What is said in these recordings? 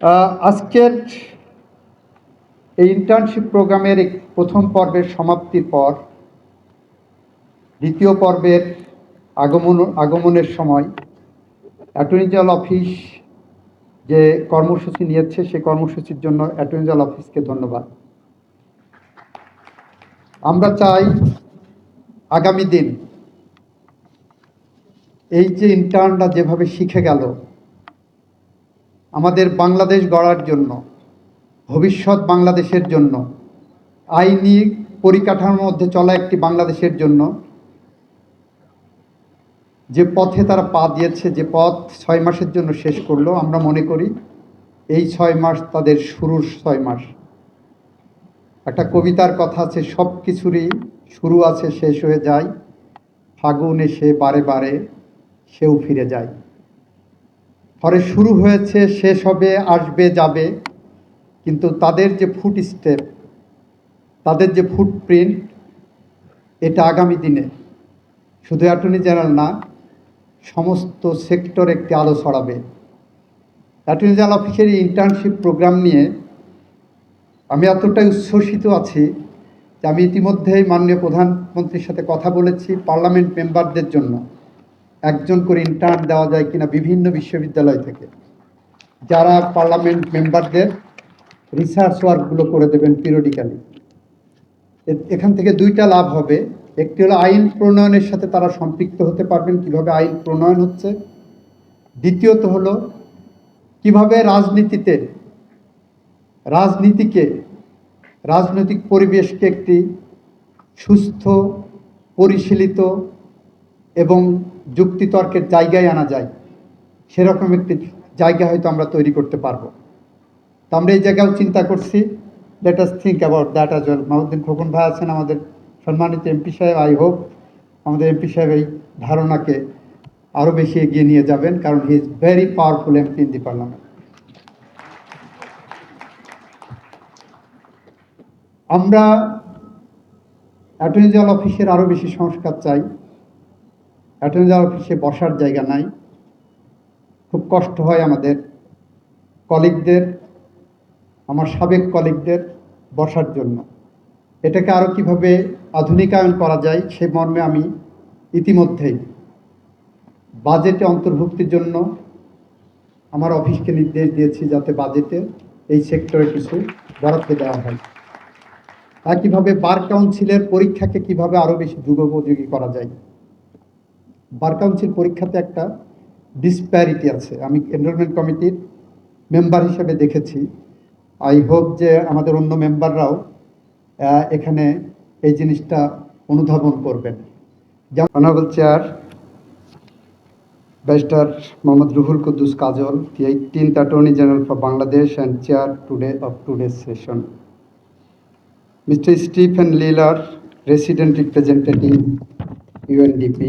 আজকের এই ইন্টার্নশিপ প্রোগ্রামের প্রথম পর্বের সমাপ্তির পর দ্বিতীয় পর্বের আগমনের সময় অ্যাটর্নি জেনারেল অফিস যে কর্মসূচি নিয়েছে সেই কর্মসূচির জন্য অ্যাটর্নি জেনারেল অফিসকে ধন্যবাদ। আমরা চাই আগামী দিন এই যে ইন্টার্নরা যেভাবে শিখে গেল আমাদের বাংলাদেশ গড়ার জন্য, ভবিষ্যৎ বাংলাদেশের জন্য, আইনি পরিকাঠামোর মধ্যে চলা একটি বাংলাদেশের জন্য যে পথে তারা পা দিয়েছে, যে পথ 6 মাসের জন্য শেষ করলো, আমরা মনে করি এই 6 মাস তাদের শুরুর 6 মাস। একটা কবিতার কথা আছে, সব কিছুরই শুরু আছে, শেষ হয়ে যায়, ফাগুন এসে বারে বারে সেও ফিরে যায়। ফলে শুরু হয়েছে, শেষ হবে, আসবে, যাবে, কিন্তু তাদের যে ফুট স্টেপ, তাদের যে ফুটপ্রিন্ট, এটা আগামী দিনে শুধু অ্যাটর্নি জেনারেল না, সমস্ত সেক্টর একটি আলো ছড়াবে। অ্যাটর্নি জেনারেল অফিসের এই ইন্টার্নশিপ প্রোগ্রাম নিয়ে আমি এতটাই উচ্ছ্বসিত আছি যে আমি ইতিমধ্যেই মাননীয় প্রধানমন্ত্রীর সাথে কথা বলেছি, পার্লামেন্ট মেম্বারদের জন্য একজন করে ইন্টার্ন দেওয়া যায় কিনা বিভিন্ন বিশ্ববিদ্যালয় থেকে, যারা পার্লামেন্ট মেম্বারদের রিসার্চ ওয়ার্কগুলো করে দেবেন পিরিয়ডিক্যালি। এখান থেকে দুইটা লাভ হবে। একটি হলো আইন প্রণয়নের সাথে তারা সম্পৃক্ত হতে পারবেন, কিভাবে আইন প্রণয়ন হচ্ছে। দ্বিতীয়ত হলো কিভাবে রাজনৈতিক পরিবেশকে একটি সুস্থ, পরিশীলিত এবং যুক্তিতর্কের জায়গায় আনা যায়, সেরকম একটি জায়গা হয়তো আমরা তৈরি করতে পারবো। তো আমরা এই জায়গাও চিন্তা করছি, let us think about that as well. Mahmuddin Khokon ভাই আছেন আমাদের সম্মানিত এমপি সাহেব, আই হোপ আমাদের এমপি সাহেব এই ধারণাকে আরও বেশি এগিয়ে নিয়ে যাবেন, কারণ he is very powerful MP in the parliament. আমরা অ্যাটর্নি জেনারেল অফিসের আরও বেশি সংস্কার চাই। অ্যাটর্নি জেনারেল অফিসে বসার জায়গা নাই, খুব কষ্ট হয় আমাদের কলিগদের, আমার সাবেক কলিগদের বসার জন্য। এটাকে আরও কীভাবে আধুনিকায়ন করা যায় সে মর্মে আমি ইতিমধ্যেই বাজেটে অন্তর্ভুক্তির জন্য আমার অফিসকে নির্দেশ দিয়েছি, যাতে বাজেটে এই সেক্টরে কিছু বরাদ্দ দেওয়া হয়। একইভাবে বার কাউন্সিলের পরীক্ষাকে কিভাবে আরও বেশি যুগোপযোগী করা যায়। বার কাউন্সিল পরীক্ষাতে একটা ডিসপ্যারিটি আছে, আমি এনরোলমেন্ট কমিটির মেম্বার হিসেবে দেখেছি। আই হোপ যে আমাদের অন্য মেম্বাররাও এখানে এই জিনিসটা অনুধাবন করবেন। যেমন honourable chair barrister Mohammad Ruhul Kuddus Kajal, the 18th Attorney General for Bangladesh and chair of today's session. Mr. Stephen Lillard, Resident Representative, UNDP.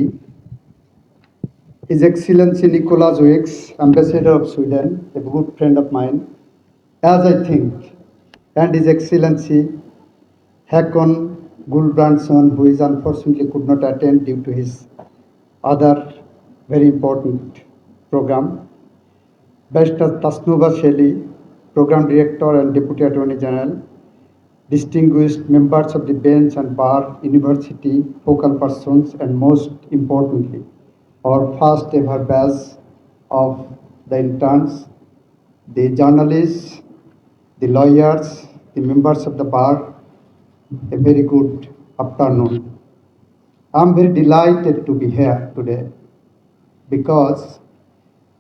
His Excellency Nicholas Wicks, Ambassador of Sweden, a good friend of mine, as I think, and His Excellency Hakon Gulbrandsson, who is unfortunately could not attend due to his other very important program. Barrister Tasnuba Shelley, Program Director and Deputy Attorney General, distinguished members of the bench and bar, university, focal persons, and most importantly, our first ever batch of the interns, the journalists, the lawyers, the members of the bar, a very good afternoon. I'm very delighted to be here today, because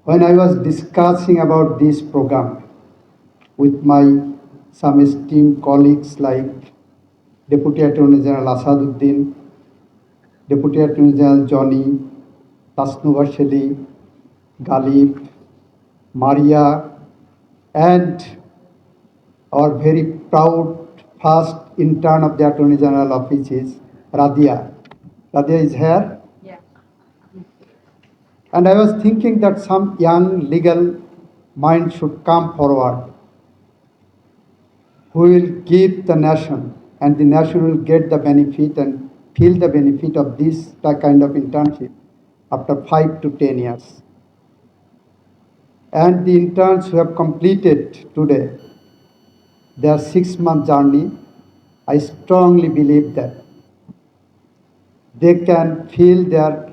when I was discussing about this program with some esteemed colleagues like Deputy Attorney General Asaduddin, Deputy Attorney General Johnny, Tasnuba Shelley, Galib, Maria, and our very proud first intern of the Attorney General Office is Radia. Radia is here. And I was thinking that some young legal mind should come forward who will give the nation, and the nation will get the benefit and feel the benefit of this kind of internship after 5 to 10 years. and the interns who have completed today their 6-month journey, I strongly believe that they can feel their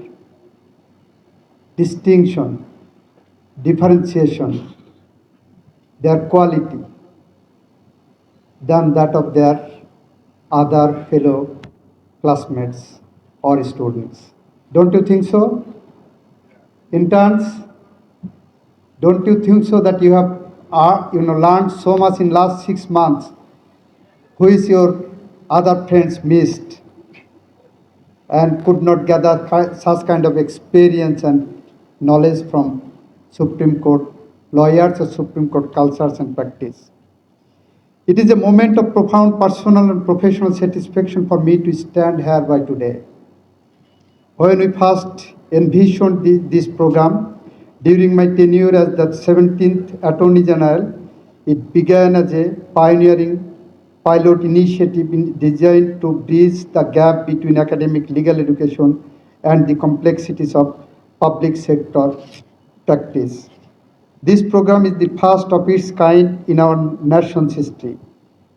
distinction, differentiation, their quality than that of their other fellow classmates or students. Don't you think so? Interns, don't you think so that you have learned so much in last 6 months, which your other friends missed and could not gather such kind of experience and knowledge from Supreme Court lawyers or Supreme Court cultures and practice. It is a moment of profound personal and professional satisfaction for me to stand here by today. When we first envisioned this program during my tenure as the 17th Attorney General, it began as a pioneering pilot initiative designed to bridge the gap between academic legal education and the complexities of public sector practice. This program is the first of its kind in our nation's history.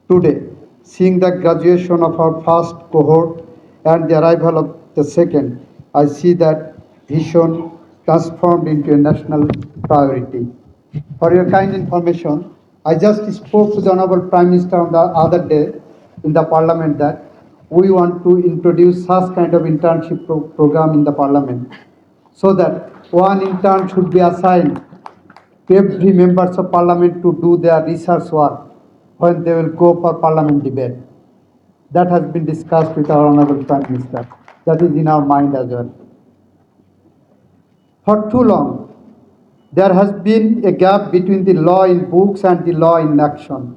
Today, seeing the graduation of our first cohort and the arrival of the second, I see that vision transformed into a national priority. For your kind information, I just spoke to the Honorable Prime Minister on the other day in the Parliament that we want to introduce such kind of internship program in the Parliament so that one intern should be assigned to every members of Parliament to do their research work when they will go for Parliament debate. That has been discussed with our Honorable Prime Minister. That is in our mind as well. For too long, there has been a gap between the law in books and the law in action.